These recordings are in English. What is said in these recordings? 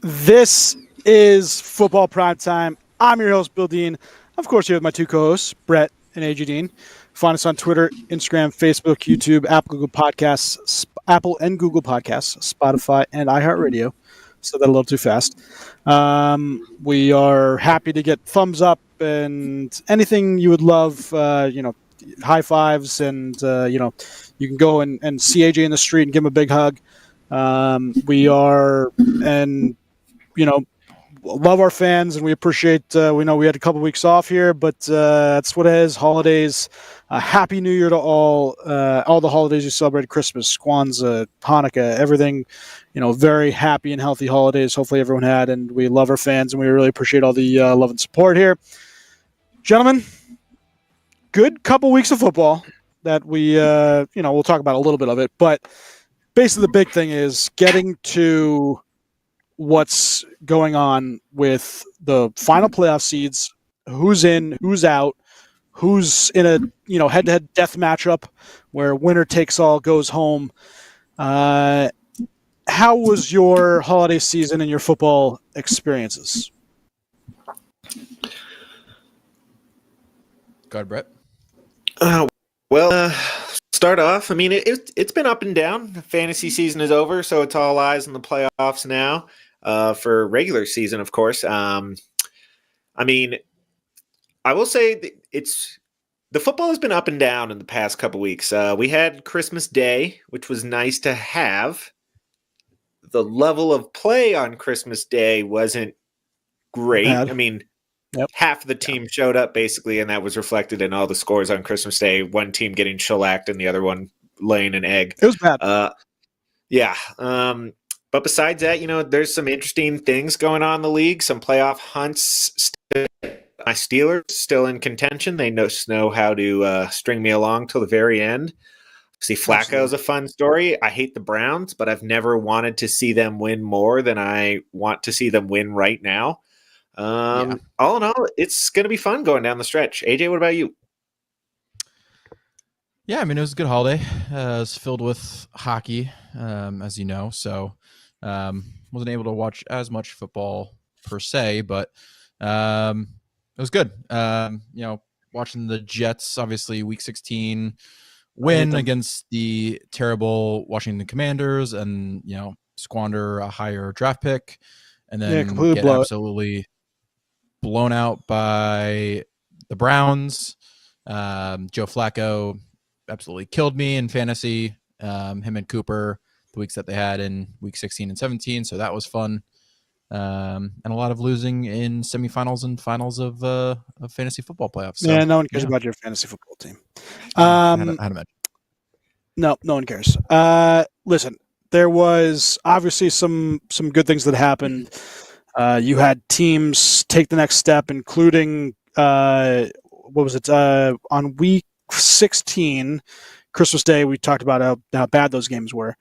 This is Football Primetime. I'm your host, Bill Dean. Of course, here with my two co-hosts, Brett and AJ Dean. Find us on Twitter, Instagram, Facebook, YouTube, Apple and Google Podcasts, Spotify, and iHeartRadio. Said that a little too fast. We are happy to get thumbs up and anything you would love. High fives, and you can go and see AJ in the street and give him a big hug. Love our fans, and we appreciate. We know we had a couple weeks off here, but that's what it is. Holidays. Happy New Year to all. All the holidays you celebrated: Christmas, Kwanzaa, Hanukkah, everything. Very happy and healthy holidays. Hopefully, everyone had, and we love our fans, and we really appreciate all the love and support here, gentlemen. Good couple weeks of football that we, we'll talk about a little bit of it, but basically the big thing is getting to what's going on with the final playoff seeds, who's in, who's out, who's in a head-to-head death matchup where winner takes all, goes home. How was your holiday season and your football experiences? Go ahead, Brett. Start off. I mean, it's been up and down. The fantasy season is over, so it's all eyes on the playoffs now. For regular season, of course. I will say the football has been up and down in the past couple weeks. We had Christmas Day, which was nice to have. The level of play on Christmas Day wasn't great. Bad. I mean, Yep. Half of the team showed up basically, and that was reflected in all the scores on Christmas Day. One team getting shellacked and the other one laying an egg. It was bad. But besides that, there's some interesting things going on in the league. Some playoff hunts. My Steelers still in contention. They know how to string me along till the very end. See, Flacco is a fun story. I hate the Browns, but I've never wanted to see them win more than I want to see them win right now. All in all, it's going to be fun going down the stretch. AJ, what about you? Yeah, I mean, it was a good holiday. It was filled with hockey, as you know, so wasn't able to watch as much football per se, but it was good. Watching the Jets, obviously, Week 16 win against the terrible Washington Commanders and, squander a higher draft pick and then get absolutely blown out by the Browns. Joe Flacco absolutely killed me in fantasy. Him and Cooper, the weeks that they had in week 16 and 17. So that was fun. And a lot of losing in semifinals and finals of fantasy football playoffs. So, no one cares about your fantasy football team. I had to imagine. No one cares. Listen, there was obviously some good things that happened. You had teams take the next step, including on week 16, Christmas Day. We talked about how bad those games were,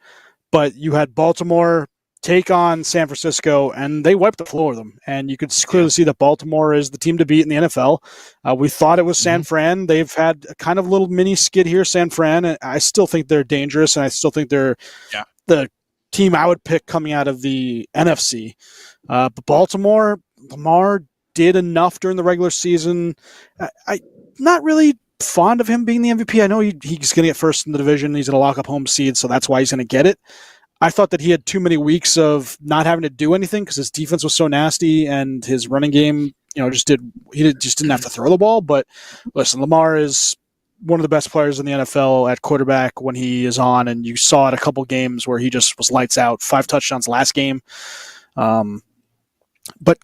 but you had Baltimore take on San Francisco, and they wiped the floor with them. And you could clearly see that Baltimore is the team to beat in the NFL. We thought it was San Fran. They've had a kind of little mini skid here, San Fran, and I still think they're dangerous, and I still think they're the team I would pick coming out of the NFC. But Baltimore, Lamar did enough during the regular season. I'm not really fond of him being the MVP. I know he's going to get first in the division. He's going to lock up home seed, so that's why he's going to get it. I thought that he had too many weeks of not having to do anything because his defense was so nasty and his running game, just didn't have to throw the ball. But listen, Lamar is one of the best players in the NFL at quarterback when he is on, and you saw it a couple games where he just was lights out. 5 touchdowns last game. But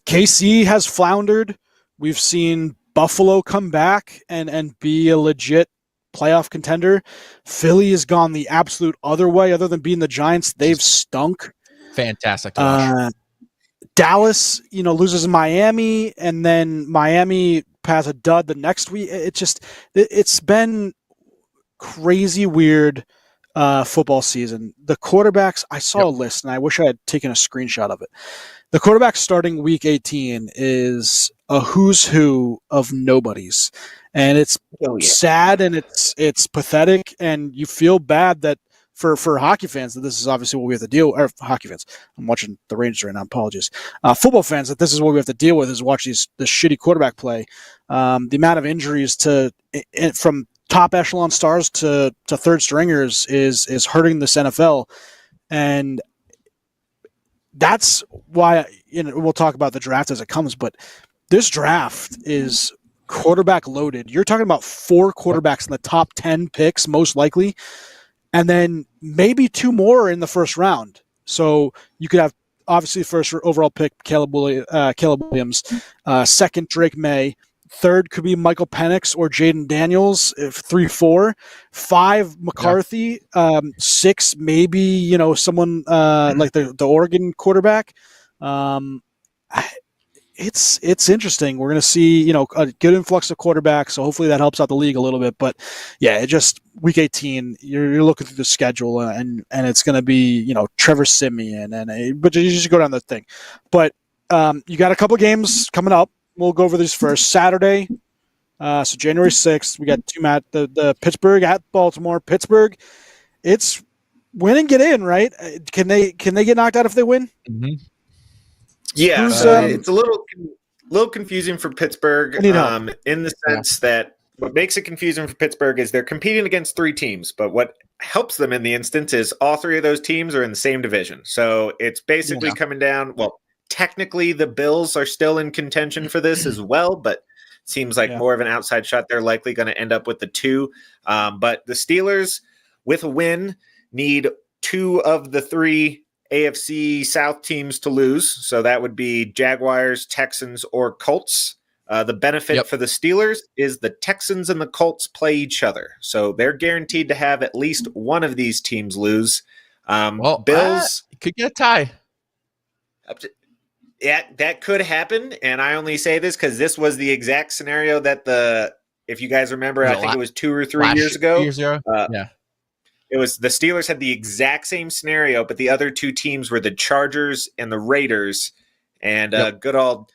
KC has floundered. We've seen Buffalo come back and be a legit playoff contender. Philly has gone the absolute other way. Other than being the Giants, they've stunk. Fantastic to watch. Dallas, loses in Miami, and then Miami has a dud the next week. It's been crazy weird football season. The quarterbacks, I saw a list, and I wish I had taken a screenshot of it. The quarterback starting week 18 is a who's who of nobodies. And it's sad and it's pathetic, and you feel bad that for hockey fans that this is obviously what we have to deal with. Or hockey fans, I'm watching the Rangers right now. Apologies. Football fans, that this is what we have to deal with is watch this shitty quarterback play. The amount of injuries from top echelon stars to third stringers is hurting this NFL, and that's why we'll talk about the draft as it comes. But this draft is quarterback loaded. You're talking about 4 quarterbacks in the top 10 picks, most likely, and then maybe 2 more in the first round. So you could have, obviously, first overall pick, Caleb Williams, second, Drake May, third could be Michael Penix or Jaden Daniels, 3, 4, 5, McCarthy, 6, maybe, someone like the Oregon quarterback. It's interesting. We're going to see, a good influx of quarterbacks, so hopefully that helps out the league a little bit. But yeah, it just week 18, you're looking through the schedule, and it's going to be, Trevor Siemian, but you just go down the thing. But you got a couple games coming up. We'll go over these first. Saturday, so January 6th, we got 2 match. The Pittsburgh at Baltimore. Pittsburgh, it's win and get in, right? Can they get knocked out if they win? Mm-hmm. Yeah, it's a little confusing for Pittsburgh in the sense that what makes it confusing for Pittsburgh is they're competing against 3 teams, but what helps them in the instance is all 3 of those teams are in the same division. So it's basically coming down, well, technically the Bills are still in contention for this as well, but it seems like more of an outside shot. They're likely going to end up with the 2. But the Steelers, with a win, need 2 of the 3 AFC South teams to lose. So that would be Jaguars, Texans, or Colts. The benefit for the Steelers is the Texans and the Colts play each other. So they're guaranteed to have at least one of these teams lose. Bills could get a tie. Yeah, that could happen. And I only say this because this was the exact scenario that if you guys remember, I think it was 2 or 3 years ago. It was the Steelers had the exact same scenario, but the other 2 teams were the Chargers and the Raiders. And good old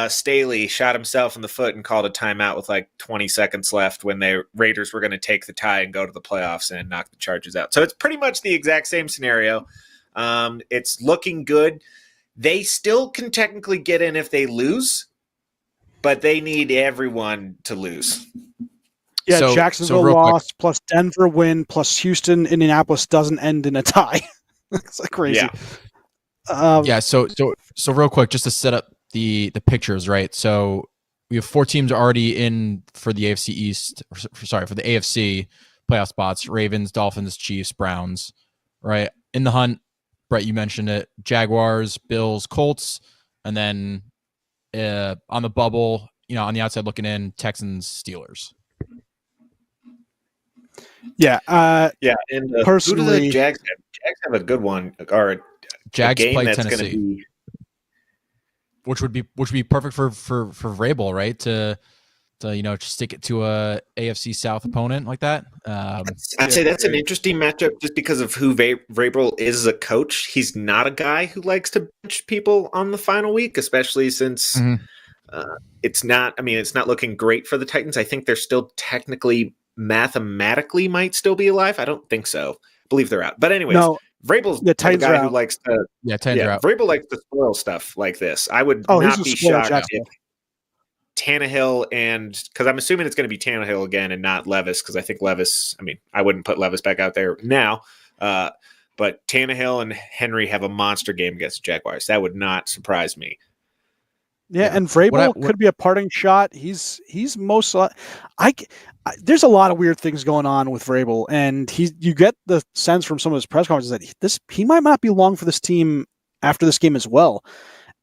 Staley shot himself in the foot and called a timeout with like 20 seconds left when the Raiders were going to take the tie and go to the playoffs and knock the Chargers out. So it's pretty much the exact same scenario. It's looking good. They still can technically get in if they lose, but they need everyone to lose. Yeah, Jacksonville lost, plus Denver win, plus Houston, Indianapolis doesn't end in a tie. It's like crazy. Yeah. So real quick, just to set up the pictures, right? So we have 4 teams already in for the AFC East. For the AFC playoff spots: Ravens, Dolphins, Chiefs, Browns. Right in the hunt. Brett, you mentioned it: Jaguars, Bills, Colts, and then on the bubble, on the outside looking in, Texans, Steelers. Yeah, And personally, who do the Jags have? Jags have a good one, or Jags game play that's Tennessee, which would be perfect for Vrabel, right? To just stick it to a AFC South opponent like that. I'd say that's an interesting matchup just because of who Vrabel is as a coach. He's not a guy who likes to bench people on the final week, especially since it's not. I mean, it's not looking great for the Titans. I think they're still technically, mathematically, might still be alive. I don't think so. I believe they're out. But anyways, Vrabel's the guy who likes to. Titans are out. Vrabel likes to spoil stuff like this. I would not be shocked if Tannehill because I'm assuming it's going to be Tannehill again and not Levis, because I think Levis. I mean, I wouldn't put Levis back out there now. But Tannehill and Henry have a monster game against the Jaguars. That would not surprise me. Yeah, and Vrabel could be a parting shot. He's most. There's a lot of weird things going on with Vrabel, and you get the sense from some of his press conferences that he might not be long for this team after this game as well.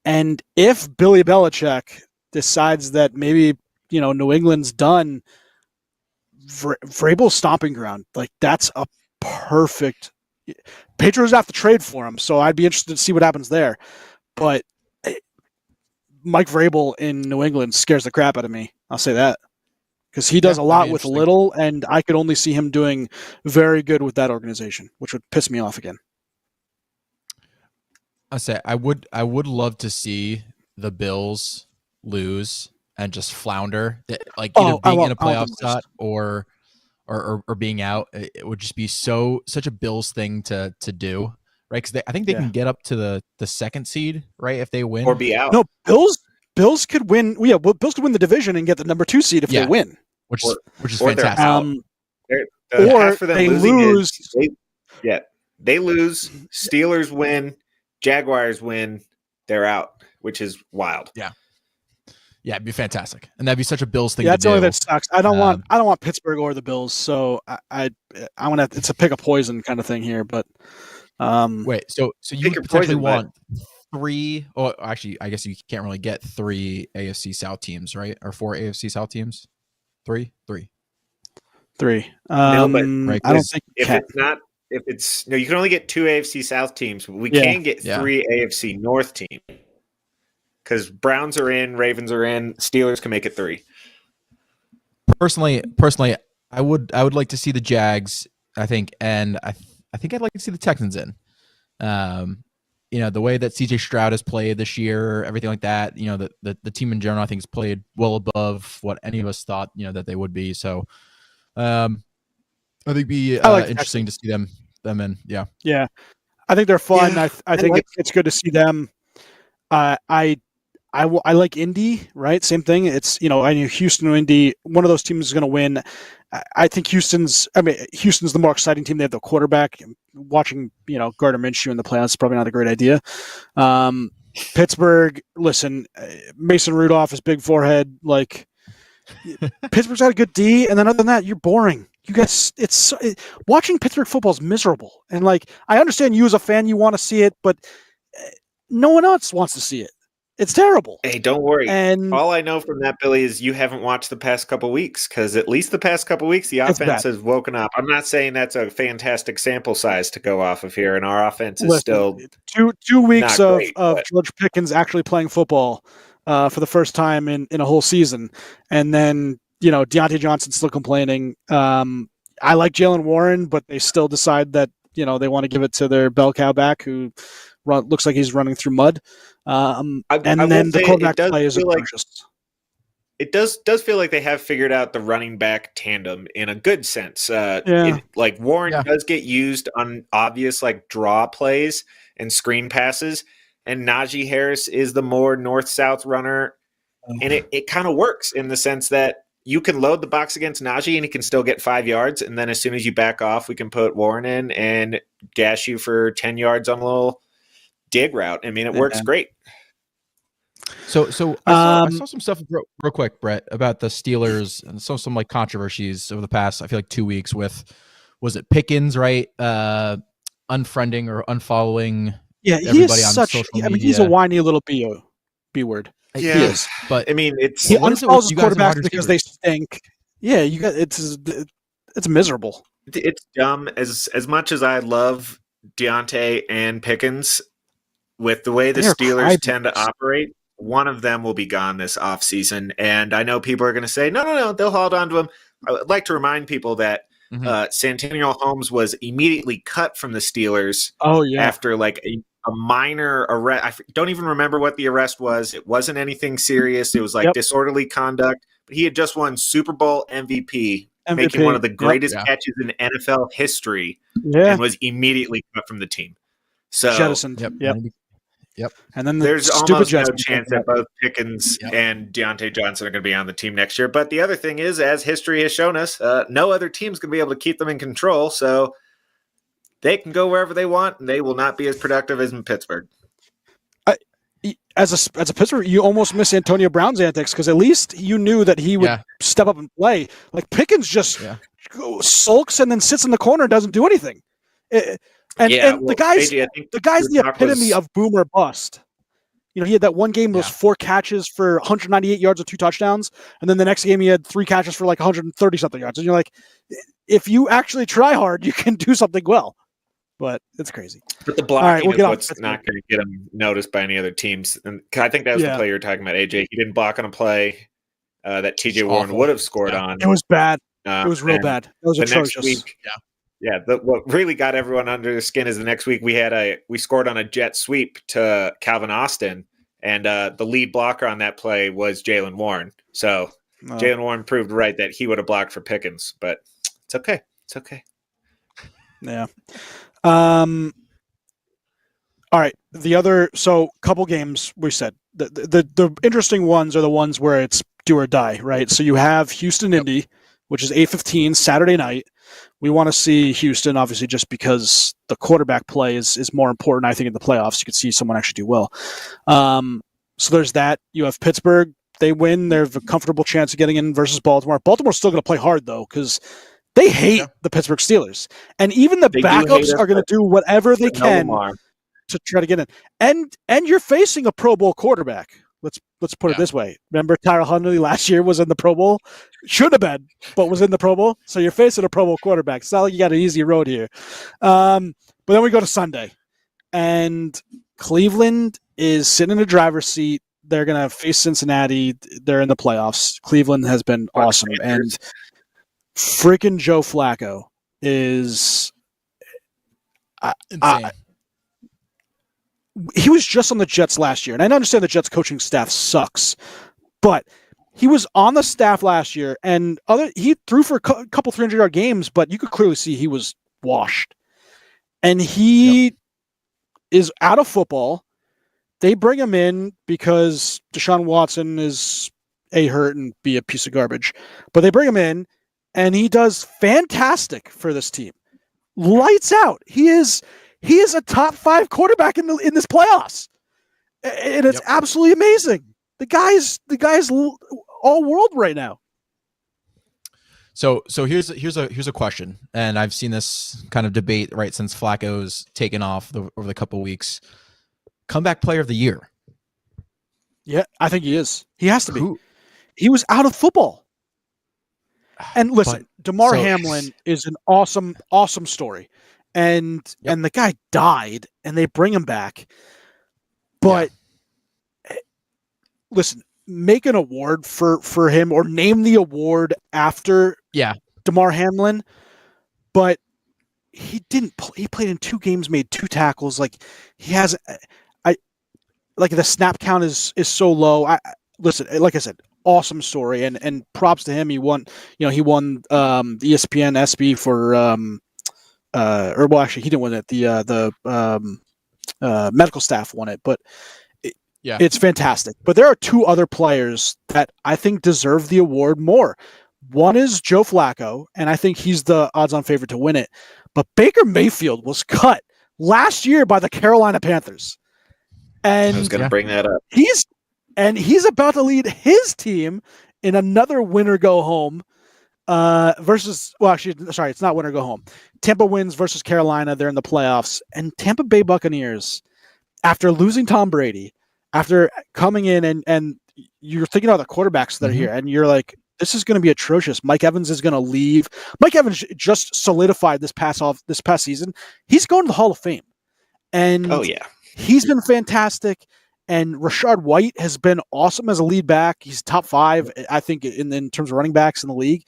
And if Billy Belichick decides that maybe New England's done, Vrabel's stomping ground, like that's a perfect. Patriots have to trade for him, so I'd be interested to see what happens there. But Mike Vrabel in New England scares the crap out of me. I'll say that, because he does a lot with little, and I could only see him doing very good with that organization, which would piss me off again. I would love to see the Bills lose and just flounder, like either being in a playoff spot or or being out. It would just be such a Bills thing to do, right? Because I think they can get up to the second seed, right, if they win or be out. No, Bills could win. Yeah, well, Bills could win the division and get the number 2 seed if they win. which is or they're fantastic. out. Or Half of them they losing lose. they lose. Steelers win. Jaguars win. They're out, which is wild. Yeah, it'd be fantastic, and that'd be such a Bills thing Yeah, to that's do. the only that sucks. I don't want Pittsburgh or the Bills, so I want to. It's a pick a poison kind of thing here, but wait, so you Pick your potentially poison, want 3, or actually, I guess you can't really get 3 AFC South teams, right? Or 4 AFC South teams? 3. 3. No, but Right, I don't think you can. you can only get 2 AFC South teams. We can get 3 AFC North teams because Browns are in, Ravens are in, Steelers can make it 3. Personally, I would like to see the Jags. I think, and I think I'd like to see the Texans in. The way that CJ Stroud has played this year, everything like that. The team in general, I think, has played well above what any of us thought that they would be. So, I think it'd be interesting to see them in. Yeah. Yeah, I think they're fun. Yeah, I think it's good to see them. I like Indy, right? Same thing. It's I knew Houston or Indy. One of those teams is going to win. I think Houston's the more exciting team. They have the quarterback. Watching Gardner Minshew in the playoffs is probably not a great idea. Pittsburgh, listen, Mason Rudolph, his big forehead, like Pittsburgh's got a good D, and then other than that, you're boring. You guys, watching Pittsburgh football is miserable. And I understand you as a fan, you want to see it, but no one else wants to see it. It's terrible. Hey, don't worry. And all I know from that, Billy, is you haven't watched the past couple weeks because at least the past couple weeks, the offense has woken up. I'm not saying that's a fantastic sample size to go off of here, and our offense is still two weeks of but George Pickens actually playing football for the first time in a whole season, and then Deontay Johnson's still complaining. I like Jalen Warren, but they still decide that they want to give it to their bell cow back who looks like he's running through mud. And then the quarterback play is atrocious. It does feel like they have figured out the running back tandem in a good sense. Warren does get used on obvious draw plays and screen passes, and Najee Harris is the more north-south runner, and it kind of works in the sense that you can load the box against Najee and he can still get 5 yards, and then as soon as you back off, we can put Warren in and gash you for 10 yards on a little dig route. I mean, it works great. So I saw some stuff real quick, Brett, about the Steelers and some controversies over the past, I feel 2 weeks with, was it Pickens, right? Unfriending or unfollowing everybody on social media. I mean, he's a whiny little B word. Yeah, he is. But he unfollows the quarterbacks because they stink. Yeah, it's miserable. It's dumb. As much as I love Deontay and Pickens, with the way the Steelers tend to operate, one of them will be gone this offseason. And I know people are going to say, no, they'll hold on to him. I would like to remind people that Santonio Holmes was immediately cut from the Steelers after a minor arrest. I don't even remember what the arrest was. It wasn't anything serious. It was disorderly conduct. But he had just won Super Bowl MVP, making one of the greatest catches in NFL history, and was immediately cut from the team. So jettisoned. Yep. And then there's almost no chance that both Pickens and Deontay Johnson are going to be on the team next year. But the other thing is, as history has shown us, no other team's going to be able to keep them in control. So they can go wherever they want, and they will not be as productive as in Pittsburgh. As a Pittsburgh, you almost miss Antonio Brown's antics because at least you knew that he would step up and play. Pickens just sulks and then sits in the corner and doesn't do anything. The guy's the epitome of boomer bust. He had that one game that was 4 catches for 198 yards with 2 touchdowns, and then the next game he had 3 catches for 130 something yards. And you're like, if you actually try hard, you can do something well. But it's crazy. But the blocking is what's not going to get him noticed by any other teams. And I think that was the play you were talking about, AJ. He didn't block on a play that TJ Warren would have scored on. It was bad. It was real bad. It was atrocious. Next week, what really got everyone under their skin is the next week we scored on a jet sweep to Calvin Austin, and the lead blocker on that play was Jalen Warren. So Jalen Warren proved right that he would have blocked for Pickens, but it's It's okay. It's okay. Yeah. All right. Couple games we said the interesting ones are the ones where it's do or die, right? So you have Houston Indy, which is 8:15 Saturday night. We want to see Houston, obviously, just because the quarterback play is more important. I think in the playoffs, you could see someone actually do well. So there's that. You have Pittsburgh. They win. They have a comfortable chance of getting in versus Baltimore. Baltimore's still going to play hard though because they hate the Pittsburgh Steelers, and even the backups are going to do whatever they can to try to get in. And you're facing a Pro Bowl quarterback. Let's put it this way. Remember Tyrell Huntley last year was in the Pro Bowl? Should have been, but was in the Pro Bowl. So you're facing a Pro Bowl quarterback. It's not like you got an easy road here. But then we go to Sunday. And Cleveland is sitting in the driver's seat. They're going to face Cincinnati. They're in the playoffs. Cleveland has been awesome. And freaking Joe Flacco is insane. He was just on the Jets last year, and I understand the Jets coaching staff sucks, but he was on the staff last year, and he threw for a couple 300-yard games, but you could clearly see he was washed. And he is out of football. They bring him in because Deshaun Watson is A, hurt, and B, a piece of garbage. But they bring him in, and he does fantastic for this team. Lights out. He is a top 5 quarterback in this playoffs, and it's absolutely amazing. The guy's all world right now. So here's a question, and I've seen this kind of debate right since Flacco's taken off over the couple of weeks. Comeback player of the year. Yeah, I think he is. He has to be. He was out of football. And listen, DeMar Hamlin is an awesome story. And the guy died, and they bring him back. But listen, make an award for him, or name the award after DeMar Hamlin. But he didn't. He played in 2 games, made 2 tackles. Like he has, the snap count is so low. Listen, like I said, awesome story, and props to him. He won. He won the ESPN ESPY for. Actually, he didn't win it. The medical staff won it, but it's fantastic. But there are 2 other players that I think deserve the award more. One is Joe Flacco, and I think he's the odds-on favorite to win it. But Baker Mayfield was cut last year by the Carolina Panthers, and I was going to bring that up. He's about to lead his team in another win or go home. It's not win or go home. Tampa wins versus Carolina. They're in the playoffs. And Tampa Bay Buccaneers, after losing Tom Brady, after coming in and you're thinking about the quarterbacks that are here, and you're like, this is going to be atrocious. Mike Evans is going to leave. Mike Evans just solidified this past season. He's going to the Hall of Fame. And he's been fantastic. And Rashad White has been awesome as a lead back. He's top 5, I think, in terms of running backs in the league.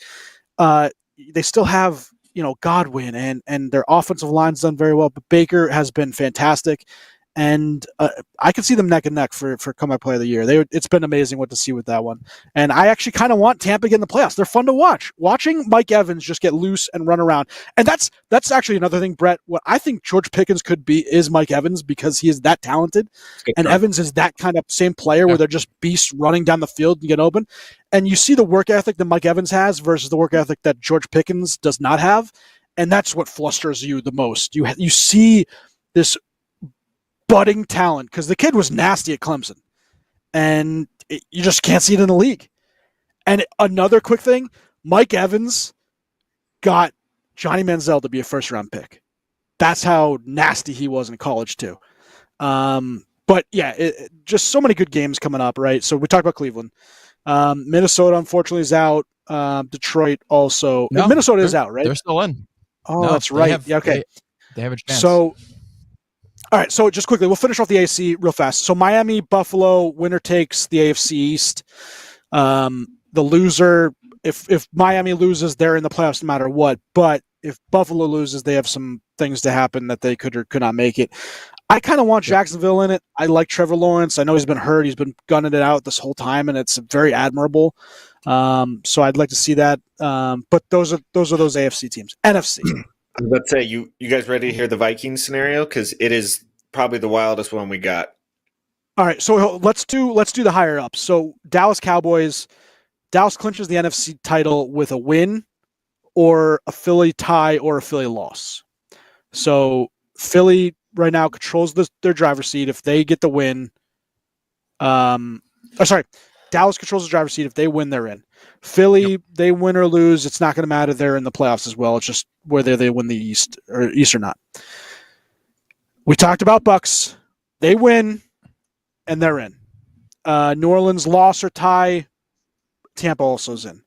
They still have, Godwin, and their offensive line's done very well. But Baker has been fantastic. And I could see them neck and neck for comeback player of the year. It's been amazing what to see with that one. And I actually kind of want Tampa to get in the playoffs. They're fun to watch. Watching Mike Evans just get loose and run around. And that's actually another thing, Brett. What I think George Pickens could be is Mike Evans, because he is that talented. And Evans is that kind of same player where they're just beasts running down the field and get open. And you see the work ethic that Mike Evans has versus the work ethic that George Pickens does not have. And that's what flusters you the most. You see this budding talent, because the kid was nasty at Clemson, and you just can't see it in the league. And another quick thing, Mike Evans got Johnny Manziel to be a first-round pick. That's how nasty he was in college too. But just so many good games coming up, right? So we talked about Cleveland. Minnesota, unfortunately, is out. Detroit also. No, Minnesota is out, right? They're still in. Oh, no, that's right. Okay. They have a chance. So, all right. So just quickly, we'll finish off the AC real fast. So Miami, Buffalo, winner takes the AFC East. The loser, if Miami loses, they're in the playoffs no matter what. But if Buffalo loses, they have some things to happen that they could or could not make it. I kind of want Jacksonville in it. I like Trevor Lawrence. I know he's been hurt. He's been gunning it out this whole time, and it's very admirable. So I'd like to see that. But those are those AFC teams. NFC. I was about to say, you guys ready to hear the Vikings scenario? Because it is probably the wildest one we got. All right, so let's do the higher ups. So Dallas Cowboys. Dallas clinches the NFC title with a win, or a Philly tie, or a Philly loss. So Philly right now controls their driver's seat. If they get the win, Dallas controls the driver's seat. If they win, they're in. Philly, they win or lose, it's not going to matter. They're in the playoffs as well. It's just whether they win the East or not. We talked about Bucks. They win, and they're in. New Orleans loss or tie. Tampa also is in.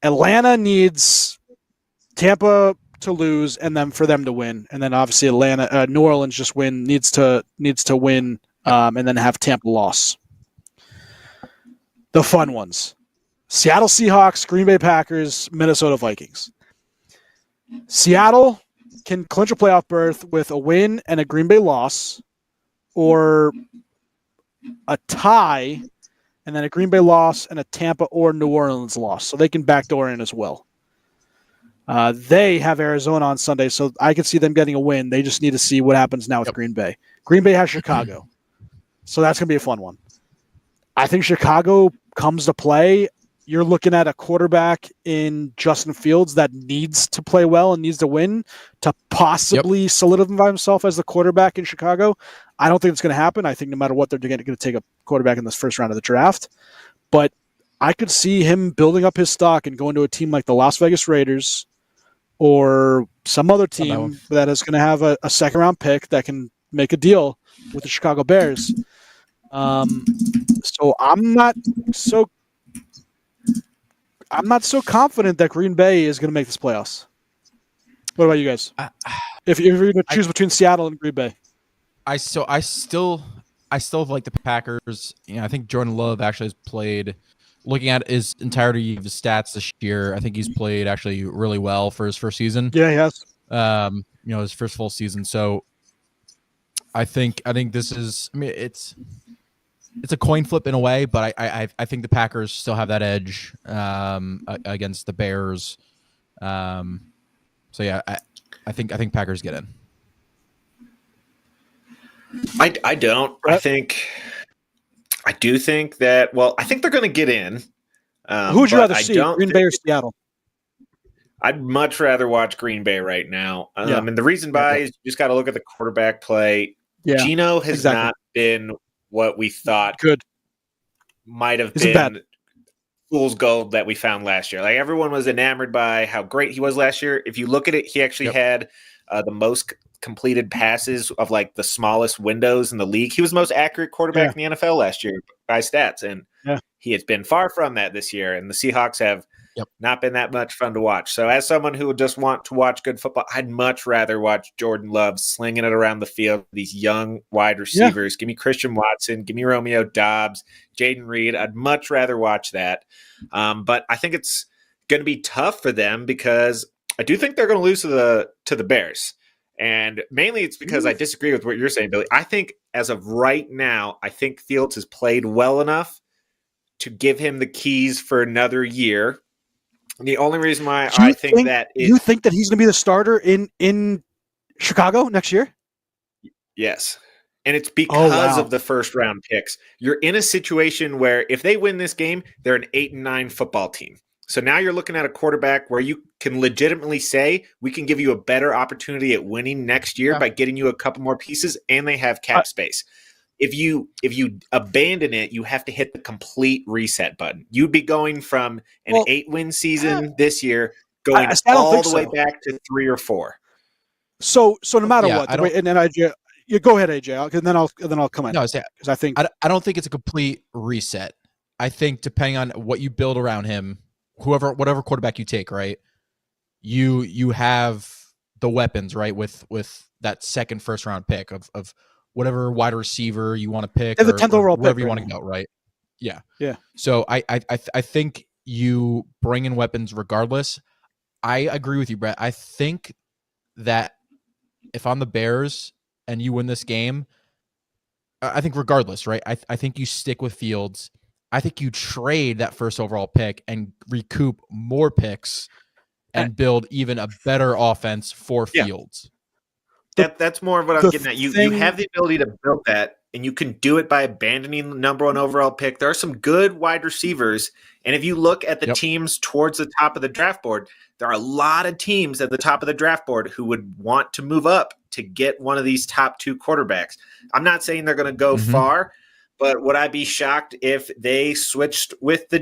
Atlanta needs Tampa to lose and then for them to win, and then obviously New Orleans just needs to win, and then have Tampa loss. The fun ones: Seattle Seahawks, Green Bay Packers, Minnesota Vikings. Seattle can clinch a playoff berth with a win and a Green Bay loss, or a tie and then a Green Bay loss and a Tampa or New Orleans loss. So they can backdoor in as well. They have Arizona on Sunday, so I can see them getting a win. They just need to see what happens now with Green Bay. Green Bay has Chicago. So that's going to be a fun one. I think Chicago comes to play. You're looking at a quarterback in Justin Fields that needs to play well and needs to win to possibly solidify himself as the quarterback in Chicago. I don't think it's going to happen. I think no matter what, they're going to take a quarterback in this first round of the draft. But I could see him building up his stock and going to a team like the Las Vegas Raiders or some other team that is going to have a second-round pick that can make a deal with the Chicago Bears. So I'm not so confident that Green Bay is going to make this playoffs. What about you guys? If you're going to choose between Seattle and Green Bay, I still like the Packers. I think Jordan Love actually has played. Looking at his entirety of his stats this year, I think he's played actually really well for his first season. Yeah, he has. His first full season. So I think this is. I mean, it's a coin flip in a way, but I think the Packers still have that edge against the Bears. So yeah, I think Packers get in. I don't. I do think that. Well, I think they're going to get in. Who would you rather see, Green Bay or Seattle? I'd much rather watch Green Bay right now. And the reason why is you just got to look at the quarterback play. Yeah, Geno has not been what we thought might have been fool's gold that we found last year. Like everyone was enamored by how great he was last year. If you look at it, he actually had the most completed passes of like the smallest windows in the league. He was the most accurate quarterback in the NFL last year by stats, and he has been far from that this year. And the Seahawks have not been that much fun to watch. So as someone who would just want to watch good football, I'd much rather watch Jordan Love slinging it around the field. These young wide receivers. Give me Christian Watson. Give me Romeo Doubs, Jaden Reed. I'd much rather watch that. But I think it's going to be tough for them because I do think they're going to lose to the Bears. And mainly it's because I disagree with what you're saying, Billy. I think as of right now, I think Fields has played well enough to give him the keys for another year. And the only reason why I think that is... You think that he's going to be the starter in Chicago next year? Yes. And it's because of the first round picks. You're in a situation where if they win this game, they're an 8-9 football team. So now you're looking at a quarterback where you can legitimately say we can give you a better opportunity at winning next year by getting you a couple more pieces, and they have cap space. If you abandon it, you have to hit the complete reset button. You'd be going from an 8-win season this year going all the way back to 3 or 4. So no matter what, and then you go ahead, AJ, and then I'll come in. No, because I don't think it's a complete reset. I think depending on what you build around him, whatever quarterback you take, right? You have the weapons, right? With that second first round pick of whatever wide receiver you want to pick, or the 10th overall wherever pick, you want to go, right? Yeah. So I think you bring in weapons regardless. I agree with you, Brett. I think that if I'm the Bears and you win this game, I think regardless, right? I think you stick with Fields. I think you trade that first overall pick and recoup more picks and build even a better offense for Fields. That's more of what I'm getting at. You have the ability to build that, and you can do it by abandoning the number one overall pick. There are some good wide receivers, and if you look at the teams towards the top of the draft board, there are a lot of teams at the top of the draft board who would want to move up to get one of these top two quarterbacks. I'm not saying they're going to go far, but would I be shocked if they switched with the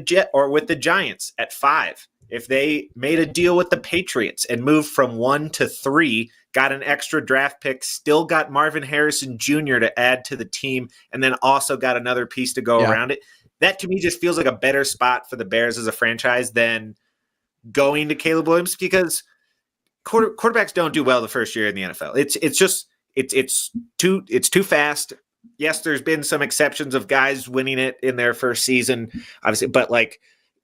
Giants at 5? If they made a deal with the Patriots and moved from 1 to 3, got an extra draft pick, still got Marvin Harrison Jr. to add to the team, and then also got another piece to go around it. That to me just feels like a better spot for the Bears as a franchise than going to Caleb Williams, because quarterbacks don't do well the first year in the NFL. It's too fast. Yes, there's been some exceptions of guys winning it in their first season, obviously, but like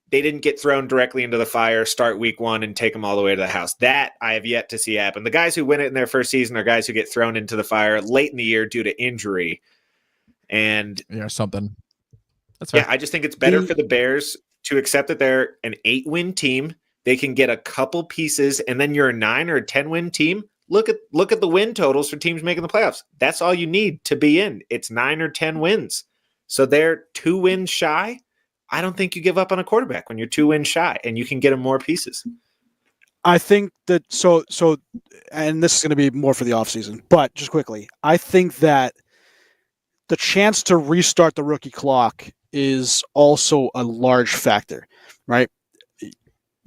they didn't get thrown directly into the fire, start week 1, and take them all the way to the house. That I have yet to see happen. The guys who win it in their first season are guys who get thrown into the fire late in the year due to injury. And something. That's fair. I just think it's better for the Bears to accept that they're an 8-win team. They can get a couple pieces, and then you're a 9 or a 10-win team. Look at the win totals for teams making the playoffs. That's all you need to be in. It's 9 or 10 wins. So they're 2 wins shy. I don't think you give up on a quarterback when you're 2 wins shy and you can get him more pieces. I think that so and this is going to be more for the offseason, but just quickly, I think that the chance to restart the rookie clock is also a large factor, right?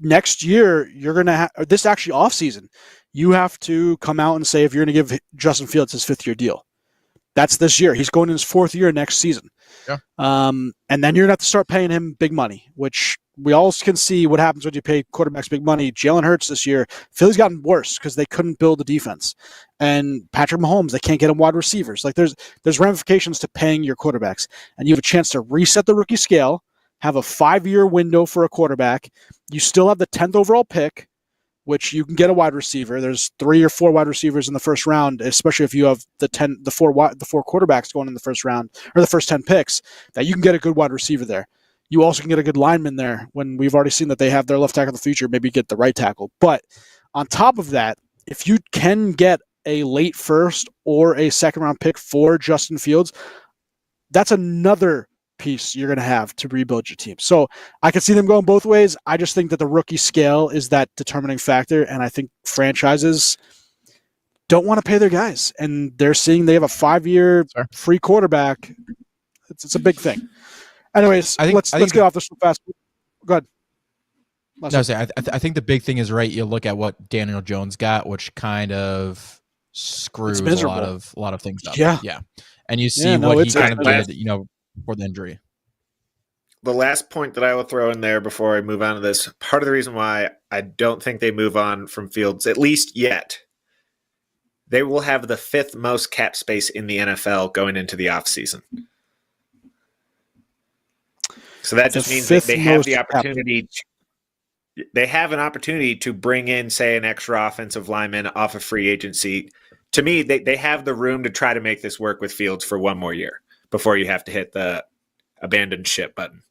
Next year, you're going to have this actually offseason. You have to come out and say if you're going to give Justin Fields his 5th-year deal. That's this year. He's going in his 4th year next season. Yeah. And then you're going to have to start paying him big money, which we all can see what happens when you pay quarterbacks big money. Jalen Hurts this year, Philly's gotten worse because they couldn't build a defense. And Patrick Mahomes, they can't get him wide receivers. Like there's ramifications to paying your quarterbacks. And you have a chance to reset the rookie scale, have a 5-year window for a quarterback. You still have the 10th overall pick, which you can get a wide receiver. There's 3 or 4 wide receivers in the first round, especially if you have the 4 quarterbacks going in the first round or the first 10 picks, that you can get a good wide receiver there. You also can get a good lineman there when we've already seen that they have their left tackle of the future, maybe get the right tackle. But on top of that, if you can get a late first or a second round pick for Justin Fields, that's another piece you're going to have to rebuild your team. So I can see them going both ways. I just think that the rookie scale is that determining factor, and I think franchises don't want to pay their guys, and they're seeing they have a 5-year free quarterback. It's a big thing. Anyways, let's get off this real fast. Go ahead. I think the big thing is, right, you look at what Daniel Jones got, which kind of screws a lot of things up. Yeah. And you see what he kind of did, for the injury. The last point that I will throw in there before I move on to this, part of the reason why I don't think they move on from Fields, at least yet, they will have the 5th most cap space in the NFL going into the offseason. So that just means they have the opportunity. They have an opportunity to bring in, say, an extra offensive lineman off of free agency. To me, they have the room to try to make this work with Fields for 1 more year before you have to hit the abandoned ship button.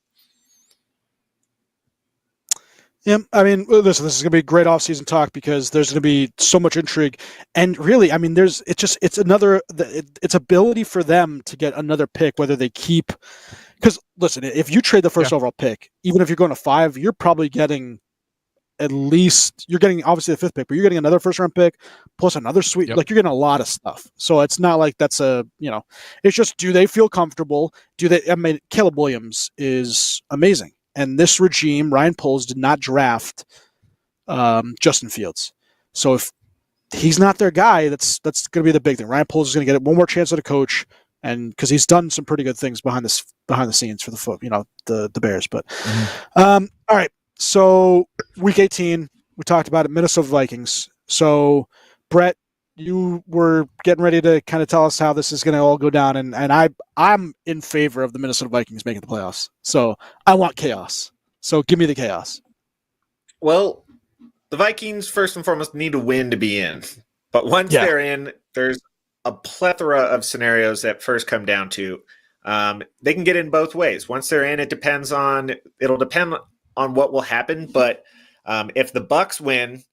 Yeah, I mean, listen, this is going to be a great offseason talk because there's going to be so much intrigue. And really, I mean, it's ability for them to get another pick, whether they keep. Because, listen, if you trade the first overall pick, even if you're going to 5, you're probably getting you're getting obviously the 5th pick, but you're getting another first-round pick plus another like you're getting a lot of stuff. So it's not like that's it's just, do they feel comfortable? Caleb Williams is amazing. And this regime, Ryan Poles, did not draft Justin Fields. So if he's not their guy, that's going to be the big thing. Ryan Poles is going to get one more chance at a coach, and because he's done some pretty good things behind the scenes for the Bears. But all right, so week 18, we talked about it. Minnesota Vikings. So Brett, you were getting ready to kind of tell us how this is going to all go down, and I'm in favor of the Minnesota Vikings making the playoffs. So I want chaos. So give me the chaos. Well, the Vikings first and foremost need to win to be in, but once they're in, there's a plethora of scenarios that first come down to They can get in both ways. Once they're in, it'll depend on what will happen. But if the Bucks win,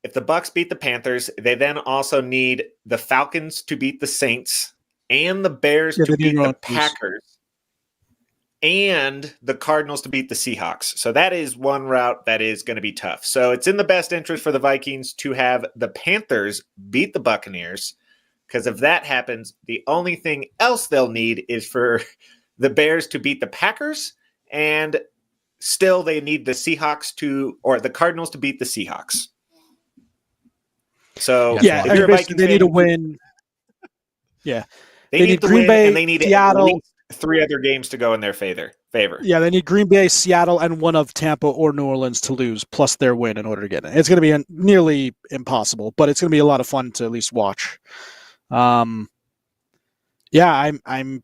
if the Bucks beat the Panthers, they then also need the Falcons to beat the Saints and the Bears to beat the Packers and the Cardinals to beat the Seahawks. So that is one route that is going to be tough. So it's in the best interest for the Vikings to have the Panthers beat the Buccaneers, because if that happens, the only thing else they'll need is for the Bears to beat the Packers, and still they need the the Cardinals to beat the Seahawks. So yeah, if you're a Vikings they need to win. Yeah, they need to Green win, Bay, and they need Seattle, at least 3 other games to go in their favor. Yeah, they need Green Bay, Seattle, and one of Tampa or New Orleans to lose, plus their win in order to get it. It's going to be nearly impossible, but it's going to be a lot of fun to at least watch. Yeah, I'm.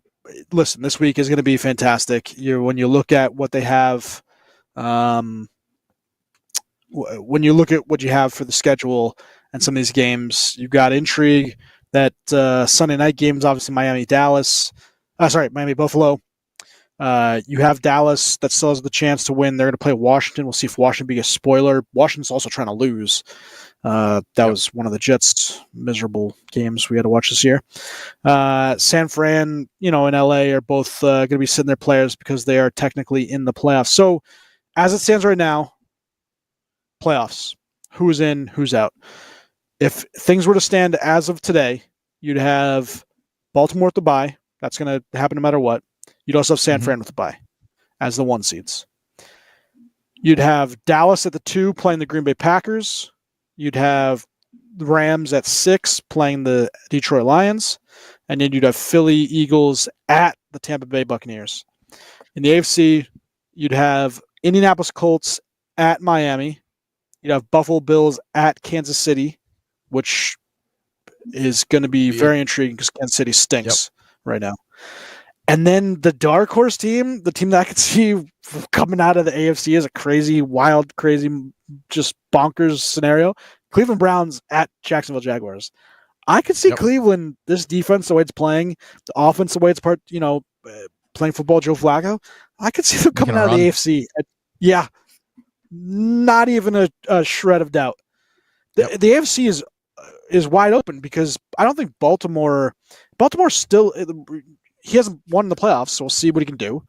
Listen, this week is going to be fantastic. When you look at what they have, when you look at what you have for the schedule and some of these games, you've got intrigue. That Sunday night game is obviously Miami Buffalo. You have Dallas that still has the chance to win. They're going to play Washington. We'll see if Washington be a spoiler. Washington's also trying to lose. That was one of the Jets' miserable games we had to watch this year. San Fran, in LA are both going to be sitting their players because they are technically in the playoffs. So as it stands right now, playoffs, who's in, who's out. If things were to stand as of today, you'd have Baltimore at the bye. That's going to happen no matter what. You'd also have San Fran with the bye as the 1 seeds. You'd have Dallas at the 2 playing the Green Bay Packers. You'd have the Rams at 6 playing the Detroit Lions. And then you'd have Philly Eagles at the Tampa Bay Buccaneers. In the AFC, you'd have Indianapolis Colts at Miami. You'd have Buffalo Bills at Kansas City, which is going to be very intriguing because Kansas City stinks right now. And then the dark horse team, the team that I could see coming out of the AFC as a crazy, wild, crazy, just bonkers scenario, Cleveland Browns at Jacksonville Jaguars. I could see Cleveland, this defense, the way it's playing, the offense, the way it's playing football, Joe Flacco, I could see them coming out of the AFC. Not even a shred of doubt. The AFC is wide open because I don't think Baltimore still, he hasn't won in the playoffs, so we'll see what he can do.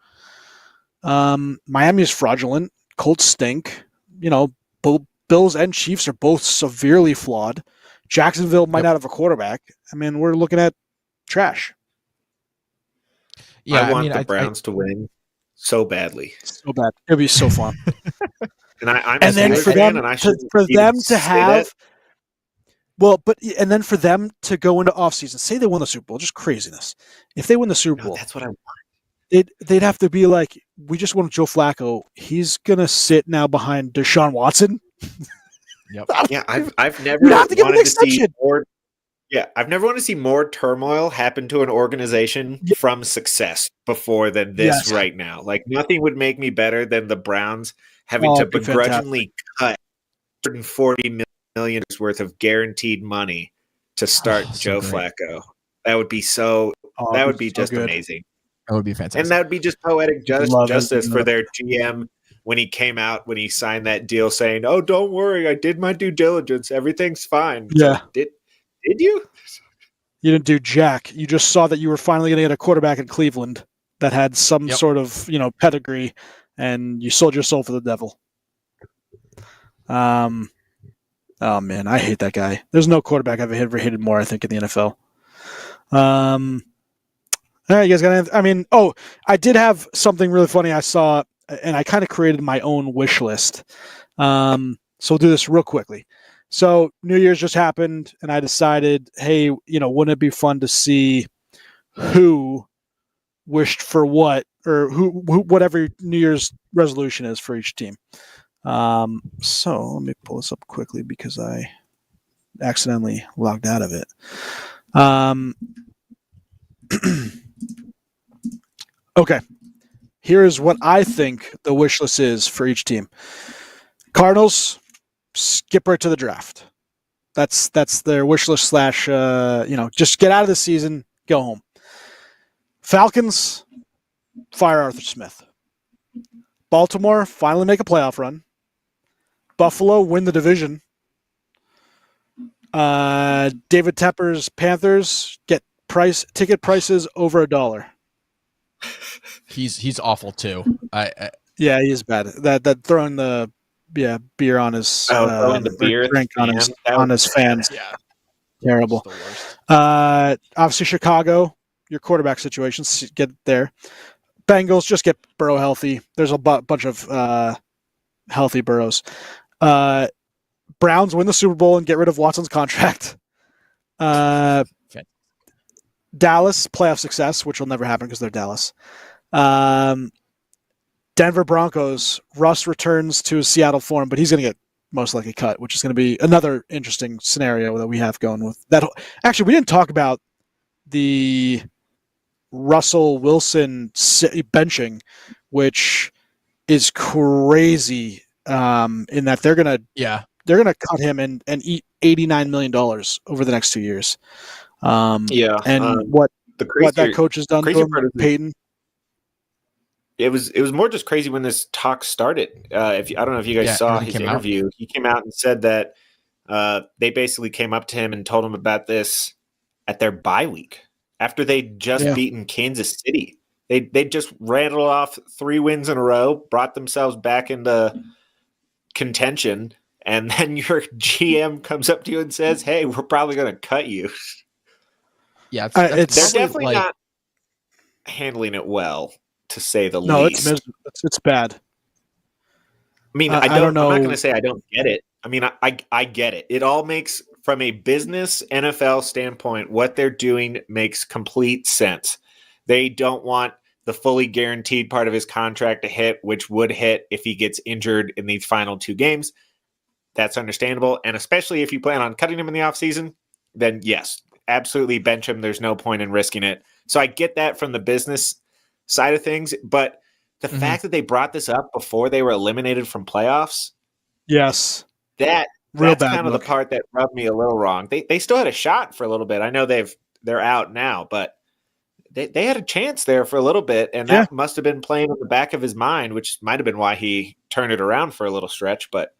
Miami is fraudulent. Colts stink. Bills and Chiefs are both severely flawed. Jacksonville might not have a quarterback. I mean, we're looking at trash. Yeah, I want the Browns to win so badly. So bad. It'll be so fun. And then for them to have for them to go into offseason, say they won the Super Bowl, just craziness. If they win the Super Bowl, that's what I want. They'd have to be like, we just want Joe Flacco. He's gonna sit now behind Deshaun Watson. Yeah, I've never wanted to see more. Yeah, I've never wanted to see more turmoil happen to an organization from success before than this right now. Like, nothing would make me better than the Browns having to begrudgingly cut $140 million worth of guaranteed money to start Joe Flacco. That would be that would be just amazing. That would be fantastic. And that would be just poetic justice for their GM when he came out, when he signed that deal saying, "Oh, don't worry, I did my due diligence. Everything's fine." Yeah. So, did you? You didn't do jack. You just saw that you were finally going to get a quarterback in Cleveland that had some sort of, pedigree, and you sold your soul for the devil. Oh man, I hate that guy. There's no quarterback I've ever hated more, I think, in the NFL. All right, you guys got anything? I did have something really funny I saw, and I kind of created my own wish list. So we'll do this real quickly. So New Year's just happened, and I decided, hey, wouldn't it be fun to see who wished for what, or who whatever New Year's resolution is for each team. So let me pull this up quickly because I accidentally logged out of it. Okay. Here is what I think the wish list is for each team. Cardinals, skip right to the draft. That's their wish list / just get out of the season, go home. Falcons fire Arthur Smith. Baltimore finally make a playoff run. Buffalo win the division. David Tepper's Panthers get ticket prices over $1. He's awful too. Yeah, he is bad. That throwing the beer on his throwing the beer at drink the on fan. his That on was his fans. Yeah, Terrible. it's the worst. Obviously Chicago, your quarterback situations get there. Bengals just get Burrow healthy. There's a bunch of healthy Burrows. Browns win the Super Bowl and get rid of Watson's contract. Dallas playoff success, which will never happen because they're Dallas. Denver Broncos, Russ returns to his Seattle form, but he's going to get most likely cut, which is going to be another interesting scenario that we have going with that. Actually, we didn't talk about the Russell Wilson benching, which is crazy. In that they're gonna cut him and eat $89 million over the next 2 years. What that coach has done to him, Peyton. It was more just crazy when this talk started. I don't know if you guys saw his interview. He came out and said that they basically came up to him and told him about this at their bye week after they'd just beaten Kansas City. They just rattled off 3 wins in a row, brought themselves back into contention, and then your GM comes up to you and says, "Hey, we're probably going to cut you." Yeah, they're definitely not handling it well, to say the least. No, it's bad. I mean, I don't know. I'm not going to say I don't get it. I mean, I get it. It all makes, from a business NFL standpoint, what they're doing makes complete sense. They don't want the fully guaranteed part of his contract to hit, which would hit if he gets injured in these final 2 games. That's understandable. And especially if you plan on cutting him in the offseason, then yes, absolutely bench him. There's no point in risking it. So I get that from the business side of things. But the fact that they brought this up before they were eliminated from playoffs. Yes. That's kind of the part that rubbed me a little wrong. They still had a shot for a little bit. I know they're out now, but they had a chance there for a little bit, and that must have been playing in the back of his mind, which might have been why he turned it around for a little stretch. But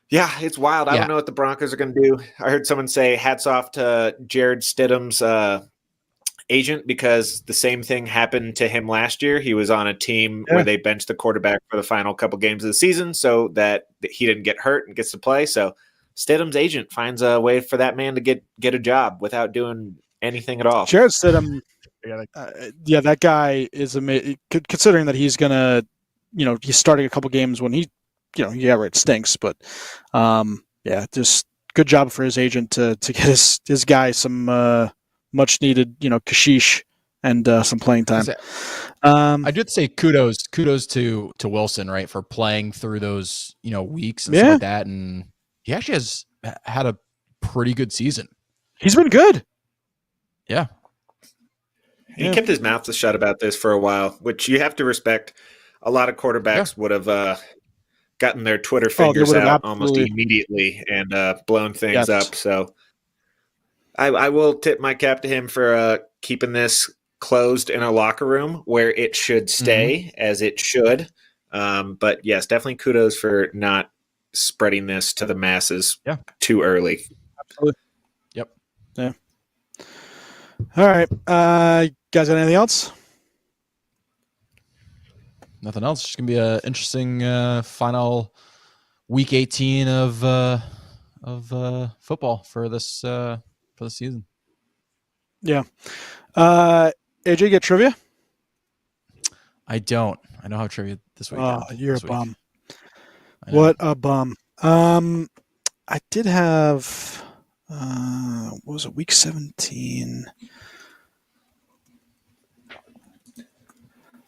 yeah, it's wild. I don't know what the Broncos are going to do. I heard someone say hats off to Jared Stidham's agent, because the same thing happened to him last year. He was on a team where they benched the quarterback for the final couple games of the season so that he didn't get hurt and gets to play. So Stidham's agent finds a way for that man to get a job without doing anything at all. Jared Stidham, that guy is amazing. Considering that he's gonna, he's starting a couple games when he, it stinks, but just good job for his agent to get his guy some much needed, kashish and some playing time. I did say kudos to Wilson, right, for playing through those weeks and stuff like that, and he actually has had a pretty good season. He's been good. Yeah. He kept his mouth shut about this for a while, which you have to respect. A lot of quarterbacks would have gotten their Twitter fingers out almost immediately and blown things up. So I will tip my cap to him for keeping this closed in a locker room where it should stay as it should. But yes, definitely kudos for not spreading this to the masses too early. Absolutely. Yep. Yeah. All right. Guys, got anything else? Nothing else. It's going to be an interesting final week 18 of football for this season. Yeah. AJ, get trivia? I don't. I don't have trivia this week. Oh, you're a bum. What a bum. I did have what was it, week 17?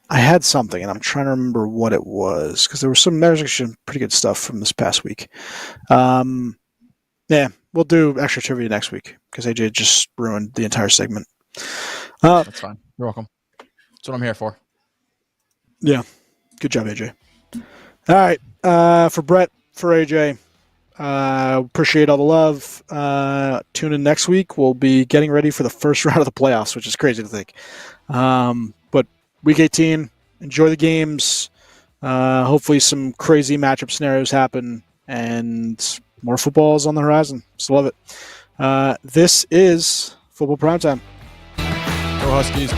I had something, and I'm trying to remember what it was, because there's actually some pretty good stuff from this past week. We'll do extra trivia next week, because AJ just ruined the entire segment. That's fine. You're welcome. That's what I'm here for. Yeah. Good job, AJ. All right. For Brett, for AJ, Appreciate all the love. Tune in next week. We'll be getting ready for the first round of the playoffs, which is crazy to think. But week 18, enjoy the games. Hopefully some crazy matchup scenarios happen, and more football is on the horizon. Just love it. This is Football Primetime. Go Huskies.